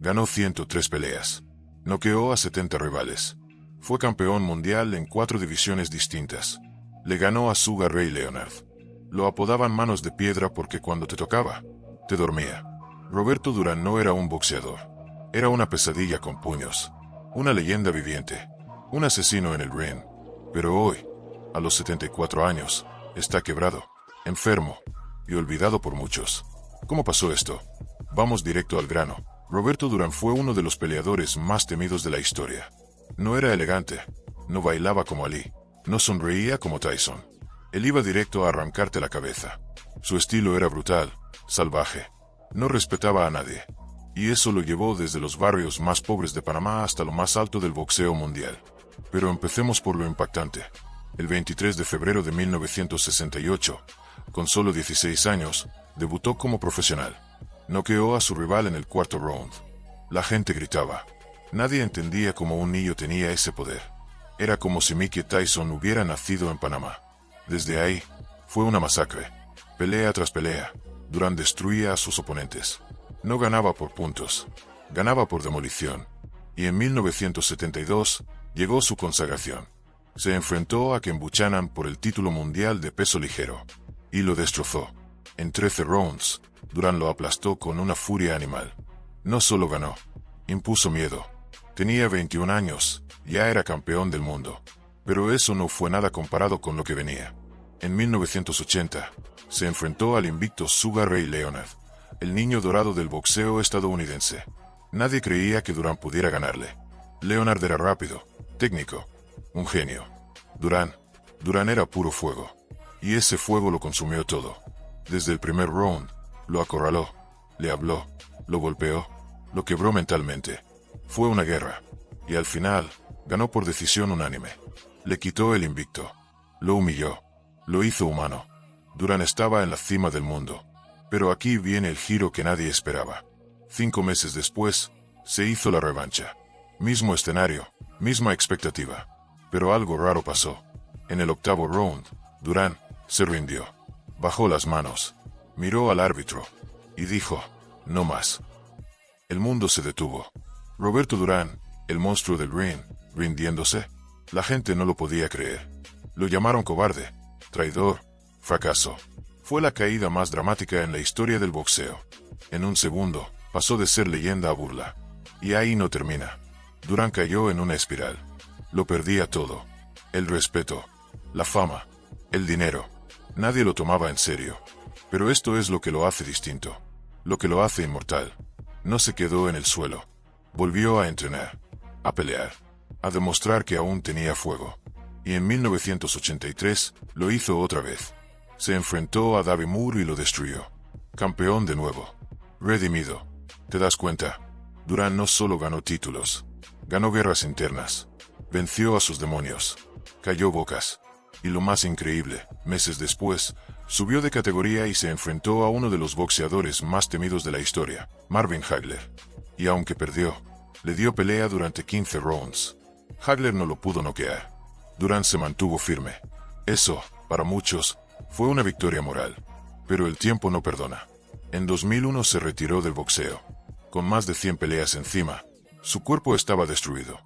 Ganó 103 peleas. Noqueó a 70 rivales. Fue campeón mundial en 4 divisiones distintas. Le ganó a Sugar Ray Leonard. Lo apodaban manos de piedra porque cuando te tocaba, te dormía. Roberto Durán no era un boxeador. Era una pesadilla con puños. Una leyenda viviente. Un asesino en el ring. Pero hoy, a los 74 años, está quebrado, enfermo y olvidado por muchos. ¿Cómo pasó esto? Vamos directo al grano. Roberto Durán fue uno de los peleadores más temidos de la historia. No era elegante, no bailaba como Ali, no sonreía como Tyson. Él iba directo a arrancarte la cabeza. Su estilo era brutal, salvaje. No respetaba a nadie. Y eso lo llevó desde los barrios más pobres de Panamá hasta lo más alto del boxeo mundial. Pero empecemos por lo impactante. El 23 de febrero de 1968, con solo 16 años, debutó como profesional. Noqueó a su rival en el cuarto round. La gente gritaba. Nadie entendía cómo un niño tenía ese poder. Era como si Mike Tyson hubiera nacido en Panamá. Desde ahí, fue una masacre. Pelea tras pelea, Durán destruía a sus oponentes. No ganaba por puntos, ganaba por demolición. Y en 1972, llegó su consagración. Se enfrentó a Ken Buchanan por el título mundial de peso ligero. Y lo destrozó. En 13 rounds, Durán lo aplastó con una furia animal. No solo ganó, impuso miedo. Tenía 21 años, ya era campeón del mundo. Pero eso no fue nada comparado con lo que venía. En 1980, se enfrentó al invicto Sugar Ray Leonard, el niño dorado del boxeo estadounidense. Nadie creía que Durán pudiera ganarle. Leonard era rápido, técnico, un genio. Durán era puro fuego. Y ese fuego lo consumió todo. Desde el primer round, lo acorraló, le habló, lo golpeó, lo quebró mentalmente. Fue una guerra. Y al final, ganó por decisión unánime. Le quitó el invicto. Lo humilló. Lo hizo humano. Durán estaba en la cima del mundo. Pero aquí viene el giro que nadie esperaba. 5 meses después, se hizo la revancha. Mismo escenario, misma expectativa. Pero algo raro pasó. En el octavo round, Durán se rindió. Bajó las manos. Miró al árbitro. Y dijo, no más. El mundo se detuvo. Roberto Durán, el monstruo del ring, rindiéndose. La gente no lo podía creer. Lo llamaron cobarde, traidor, fracaso. Fue la caída más dramática en la historia del boxeo. En un segundo, pasó de ser leyenda a burla. Y ahí no termina. Durán cayó en una espiral. Lo perdía todo. El respeto, la fama, el dinero. Nadie lo tomaba en serio. Pero esto es lo que lo hace distinto. Lo que lo hace inmortal. No se quedó en el suelo. Volvió a entrenar, a pelear, a demostrar que aún tenía fuego. Y en 1983, lo hizo otra vez. Se enfrentó a David Moore y lo destruyó. Campeón de nuevo. Redimido. ¿Te das cuenta? Durán no solo ganó títulos, ganó guerras internas. Venció a sus demonios. Cayó bocas. Y lo más increíble, meses después, subió de categoría y se enfrentó a uno de los boxeadores más temidos de la historia, Marvin Hagler. Y aunque perdió, le dio pelea durante 15 rounds. Hagler no lo pudo noquear. Durán se mantuvo firme. Eso, para muchos, fue una victoria moral. Pero el tiempo no perdona. En 2001 se retiró del boxeo. Con más de 100 peleas encima, su cuerpo estaba destruido.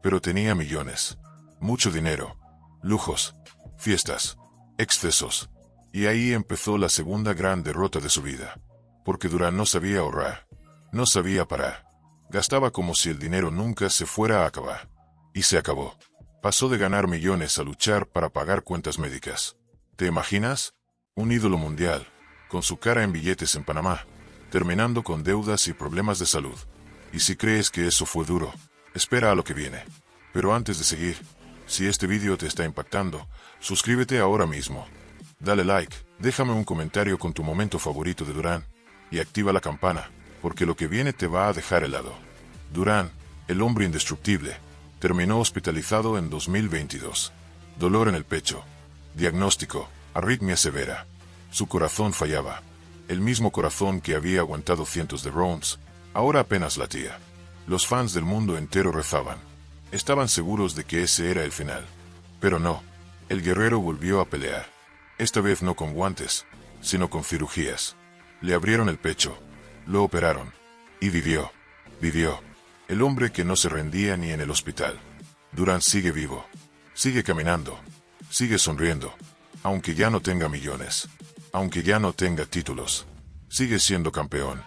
Pero tenía millones. Mucho dinero. Lujos. Fiestas. Excesos. Y ahí empezó la segunda gran derrota de su vida. Porque Durán no sabía ahorrar. No sabía parar. Gastaba como si el dinero nunca se fuera a acabar. Y se acabó. Pasó de ganar millones a luchar para pagar cuentas médicas. ¿Te imaginas? Un ídolo mundial, con su cara en billetes en Panamá, terminando con deudas y problemas de salud. Y si crees que eso fue duro, espera a lo que viene. Pero antes de seguir, si este vídeo te está impactando, suscríbete ahora mismo. Dale like, déjame un comentario con tu momento favorito de Durán, y activa la campana, porque lo que viene te va a dejar helado. Durán, el hombre indestructible, terminó hospitalizado en 2022. Dolor en el pecho. Diagnóstico, arritmia severa. Su corazón fallaba. El mismo corazón que había aguantado cientos de rounds, ahora apenas latía. Los fans del mundo entero rezaban. Estaban seguros de que ese era el final. Pero no. El guerrero volvió a pelear. Esta vez no con guantes, sino con cirugías. Le abrieron el pecho. Lo operaron. Y vivió. Vivió. El hombre que no se rendía ni en el hospital. Durán sigue vivo. Sigue caminando. Sigue sonriendo. Aunque ya no tenga millones. Aunque ya no tenga títulos. Sigue siendo campeón.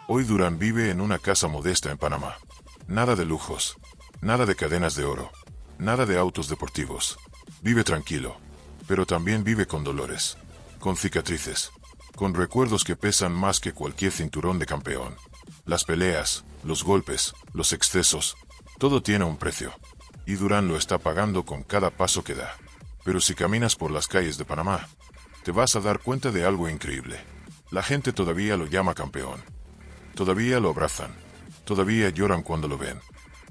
Hoy Durán vive en una casa modesta en Panamá. Nada de lujos. Nada de cadenas de oro. Nada de autos deportivos. Vive tranquilo. Pero también vive con dolores. Con cicatrices. Con recuerdos que pesan más que cualquier cinturón de campeón. Las peleas, los golpes, los excesos. Todo tiene un precio. Y Durán lo está pagando con cada paso que da. Pero si caminas por las calles de Panamá, te vas a dar cuenta de algo increíble. La gente todavía lo llama campeón. Todavía lo abrazan. Todavía lloran cuando lo ven.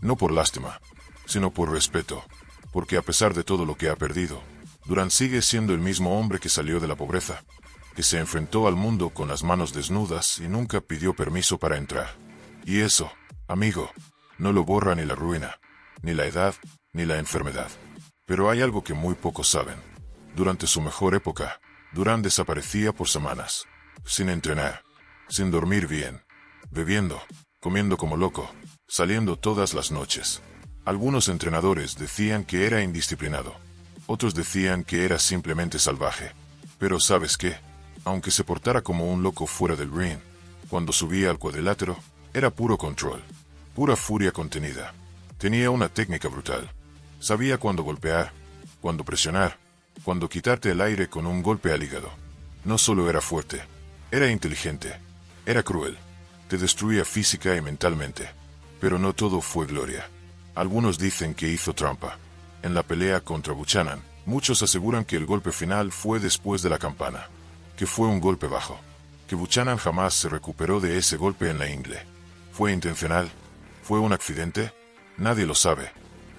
No por lástima, sino por respeto. Porque a pesar de todo lo que ha perdido, Durán sigue siendo el mismo hombre que salió de la pobreza, que se enfrentó al mundo con las manos desnudas y nunca pidió permiso para entrar. Y eso, amigo, no lo borra ni la ruina, ni la edad, ni la enfermedad. Pero hay algo que muy pocos saben. Durante su mejor época, Durán desaparecía por semanas, sin entrenar, sin dormir bien, bebiendo, comiendo como loco, saliendo todas las noches. Algunos entrenadores decían que era indisciplinado. Otros decían que era simplemente salvaje. Pero ¿sabes qué? Aunque se portara como un loco fuera del ring, cuando subía al cuadrilátero, era puro control, pura furia contenida. Tenía una técnica brutal. Sabía cuándo golpear, cuándo presionar, cuándo quitarte el aire con un golpe al hígado. No solo era fuerte, era inteligente, era cruel. Te destruía física y mentalmente. Pero no todo fue gloria. Algunos dicen que hizo trampa. En la pelea contra Buchanan, muchos aseguran que el golpe final fue después de la campana, que fue un golpe bajo, que Buchanan jamás se recuperó de ese golpe en la ingle. ¿Fue intencional? ¿Fue un accidente? Nadie lo sabe.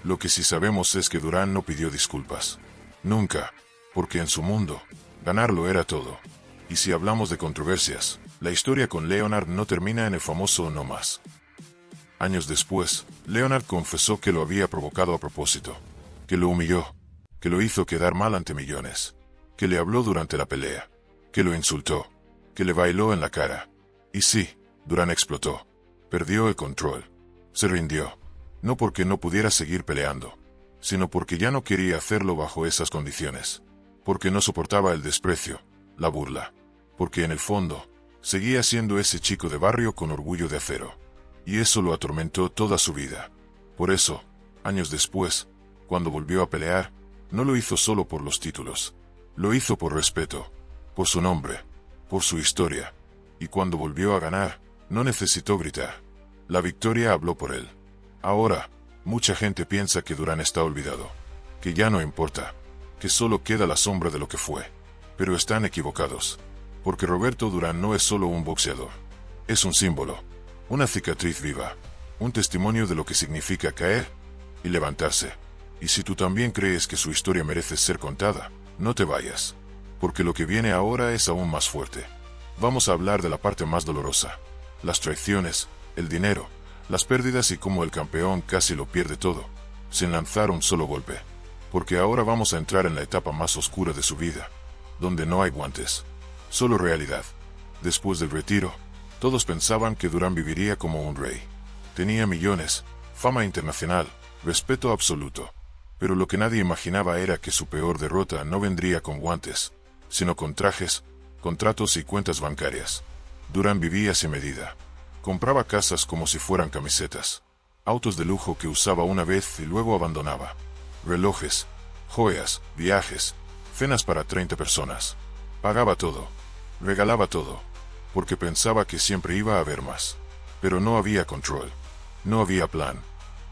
Lo que sí sabemos es que Durán no pidió disculpas. Nunca, porque en su mundo, ganarlo era todo. Y si hablamos de controversias, la historia con Leonard no termina en el famoso no más. Años después, Leonard confesó que lo había provocado a propósito, que lo humilló, que lo hizo quedar mal ante millones, que le habló durante la pelea, que lo insultó, que le bailó en la cara. Y sí, Durán explotó, perdió el control, se rindió, no porque no pudiera seguir peleando, sino porque ya no quería hacerlo bajo esas condiciones, porque no soportaba el desprecio, la burla, porque en el fondo, seguía siendo ese chico de barrio con orgullo de acero. Y eso lo atormentó toda su vida. Por eso, años después, cuando volvió a pelear, no lo hizo solo por los títulos. Lo hizo por respeto, por su nombre, por su historia. Y cuando volvió a ganar, no necesitó gritar. La victoria habló por él. Ahora, mucha gente piensa que Durán está olvidado, que ya no importa, que solo queda la sombra de lo que fue. Pero están equivocados, porque Roberto Durán no es solo un boxeador. Es un símbolo. Una cicatriz viva, un testimonio de lo que significa caer y levantarse. Y si tú también crees que su historia merece ser contada, no te vayas, porque lo que viene ahora es aún más fuerte. Vamos a hablar de la parte más dolorosa, las traiciones, el dinero, las pérdidas y cómo el campeón casi lo pierde todo, sin lanzar un solo golpe. Porque ahora vamos a entrar en la etapa más oscura de su vida, donde no hay guantes, solo realidad. Después del retiro, todos pensaban que Durán viviría como un rey. Tenía millones, fama internacional, respeto absoluto. Pero lo que nadie imaginaba era que su peor derrota no vendría con guantes, sino con trajes, contratos y cuentas bancarias. Durán vivía sin medida. Compraba casas como si fueran camisetas. Autos de lujo que usaba una vez y luego abandonaba. Relojes, joyas, viajes, cenas para 30 personas. Pagaba todo. Regalaba todo. Porque pensaba que siempre iba a haber más. Pero no había control. No había plan.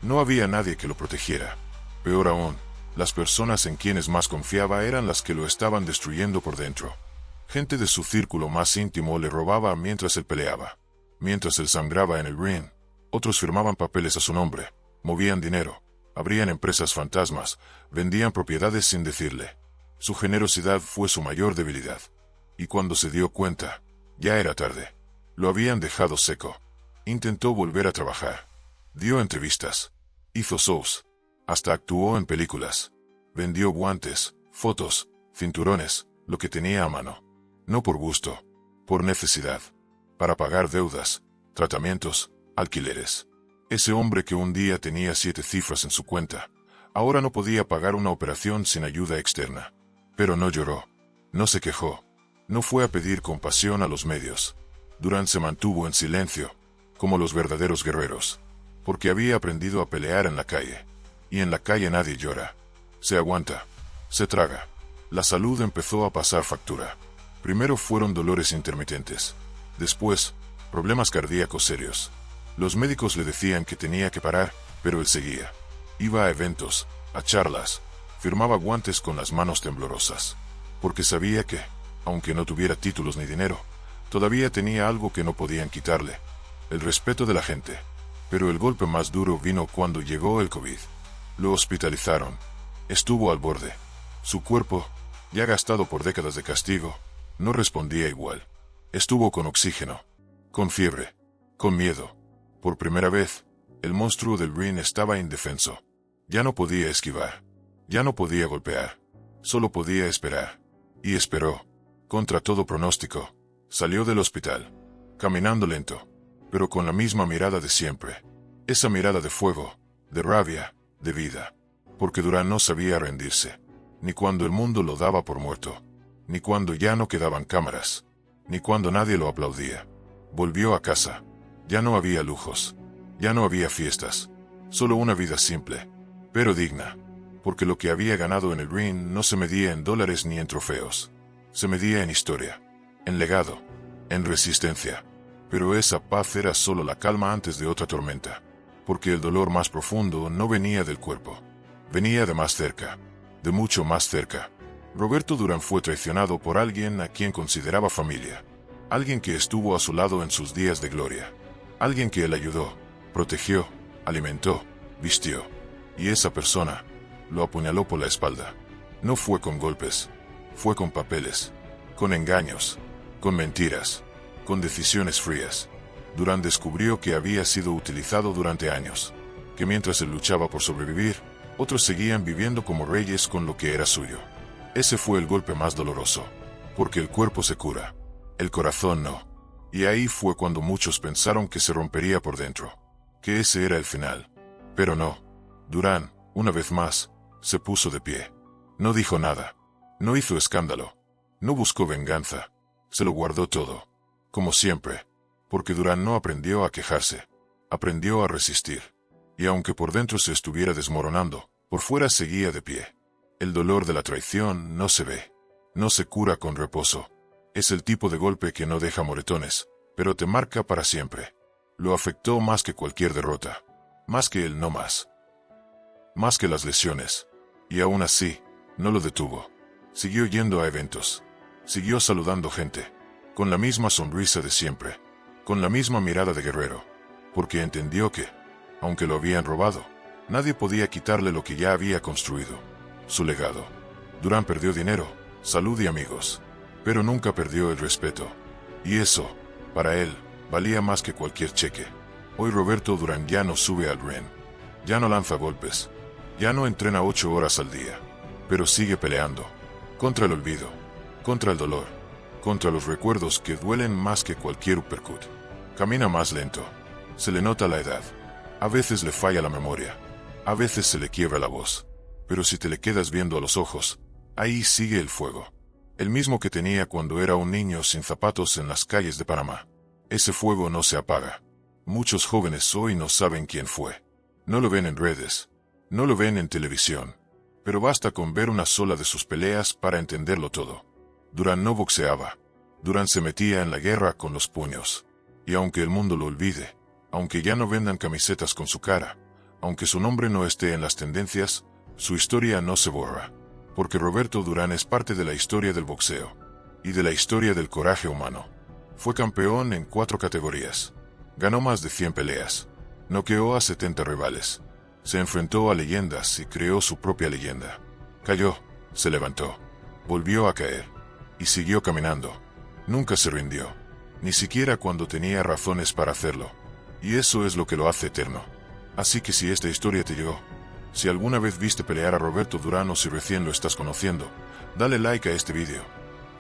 No había nadie que lo protegiera. Peor aún, las personas en quienes más confiaba eran las que lo estaban destruyendo por dentro. Gente de su círculo más íntimo le robaba mientras él peleaba. Mientras él sangraba en el ring, otros firmaban papeles a su nombre, movían dinero, abrían empresas fantasmas, vendían propiedades sin decirle. Su generosidad fue su mayor debilidad. Y cuando se dio cuenta, ya era tarde. Lo habían dejado seco. Intentó volver a trabajar. Dio entrevistas. Hizo shows. Hasta actuó en películas. Vendió guantes, fotos, cinturones, lo que tenía a mano. No por gusto, por necesidad. Para pagar deudas, tratamientos, alquileres. Ese hombre que un día tenía 7 cifras en su cuenta, ahora no podía pagar una operación sin ayuda externa. Pero no lloró, no se quejó, no fue a pedir compasión a los medios. Durán se mantuvo en silencio, como los verdaderos guerreros, porque había aprendido a pelear en la calle. Y en la calle nadie llora. Se aguanta, se traga. La salud empezó a pasar factura. Primero fueron dolores intermitentes. Después, problemas cardíacos serios. Los médicos le decían que tenía que parar, pero él seguía. Iba a eventos, a charlas, firmaba guantes con las manos temblorosas. Porque sabía que, aunque no tuviera títulos ni dinero, todavía tenía algo que no podían quitarle: el respeto de la gente. Pero el golpe más duro vino cuando llegó el COVID. Lo hospitalizaron. Estuvo al borde. Su cuerpo, ya gastado por décadas de castigo, no respondía igual. Estuvo con oxígeno, con fiebre, con miedo. Por primera vez, el monstruo del ring estaba indefenso. Ya no podía esquivar. Ya no podía golpear. Solo podía esperar. Y esperó. Contra todo pronóstico, salió del hospital, caminando lento, pero con la misma mirada de siempre. Esa mirada de fuego, de rabia, de vida. Porque Durán no sabía rendirse. Ni cuando el mundo lo daba por muerto. Ni cuando ya no quedaban cámaras. Ni cuando nadie lo aplaudía. Volvió a casa. Ya no había lujos. Ya no había fiestas. Solo una vida simple, pero digna. Porque lo que había ganado en el ring no se medía en dólares ni en trofeos. Se medía en historia, en legado, en resistencia. Pero esa paz era solo la calma antes de otra tormenta. Porque el dolor más profundo no venía del cuerpo. Venía de más cerca. De mucho más cerca. Roberto Durán fue traicionado por alguien a quien consideraba familia. Alguien que estuvo a su lado en sus días de gloria. Alguien que él ayudó, protegió, alimentó, vistió. Y esa persona lo apuñaló por la espalda. No fue con golpes. Fue con papeles. Con engaños. Con mentiras. Con decisiones frías. Durán descubrió que había sido utilizado durante años. Que mientras él luchaba por sobrevivir, otros seguían viviendo como reyes con lo que era suyo. Ese fue el golpe más doloroso. Porque el cuerpo se cura. El corazón no. Y ahí fue cuando muchos pensaron que se rompería por dentro. Que ese era el final. Pero no. Durán, una vez más, se puso de pie. No dijo nada. No hizo escándalo. No buscó venganza. Se lo guardó todo. Como siempre. Porque Durán no aprendió a quejarse. Aprendió a resistir. Y aunque por dentro se estuviera desmoronando, por fuera seguía de pie. El dolor de la traición no se ve. No se cura con reposo. Es el tipo de golpe que no deja moretones, pero te marca para siempre. Lo afectó más que cualquier derrota. Más que el no más. Más que las lesiones. Y aún así, no lo detuvo. Siguió yendo a eventos. Siguió saludando gente. Con la misma sonrisa de siempre. Con la misma mirada de guerrero. Porque entendió que, aunque lo habían robado, nadie podía quitarle lo que ya había construido. Su legado. Durán perdió dinero, salud y amigos. Pero nunca perdió el respeto. Y eso, para él, valía más que cualquier cheque. Hoy Roberto Durán ya no sube al ring. Ya no lanza golpes. Ya no entrena 8 horas al día. Pero sigue peleando. Contra el olvido. Contra el dolor. Contra los recuerdos que duelen más que cualquier uppercut. Camina más lento. Se le nota la edad. A veces le falla la memoria. A veces se le quiebra la voz. Pero si te le quedas viendo a los ojos, ahí sigue el fuego. El mismo que tenía cuando era un niño sin zapatos en las calles de Panamá. Ese fuego no se apaga. Muchos jóvenes hoy no saben quién fue. No lo ven en redes. No lo ven en televisión. Pero basta con ver una sola de sus peleas para entenderlo todo. Durán no boxeaba. Durán se metía en la guerra con los puños. Y aunque el mundo lo olvide, aunque ya no vendan camisetas con su cara, aunque su nombre no esté en las tendencias, su historia no se borra. Porque Roberto Durán es parte de la historia del boxeo. Y de la historia del coraje humano. Fue campeón en 4 categorías. Ganó más de 100 peleas. Noqueó a 70 rivales. Se enfrentó a leyendas y creó su propia leyenda. Cayó, se levantó. Volvió a caer. Y siguió caminando. Nunca se rindió. Ni siquiera cuando tenía razones para hacerlo. Y eso es lo que lo hace eterno. Así que si esta historia te llegó, si alguna vez viste pelear a Roberto Durán o si recién lo estás conociendo, dale like a este vídeo,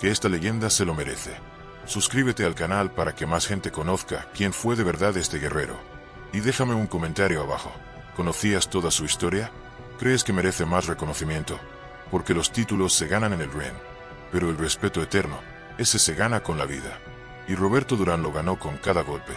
que esta leyenda se lo merece. Suscríbete al canal para que más gente conozca quién fue de verdad este guerrero. Y déjame un comentario abajo. ¿Conocías toda su historia? ¿Crees que merece más reconocimiento? Porque los títulos se ganan en el ring, pero el respeto eterno, ese se gana con la vida. Y Roberto Durán lo ganó con cada golpe.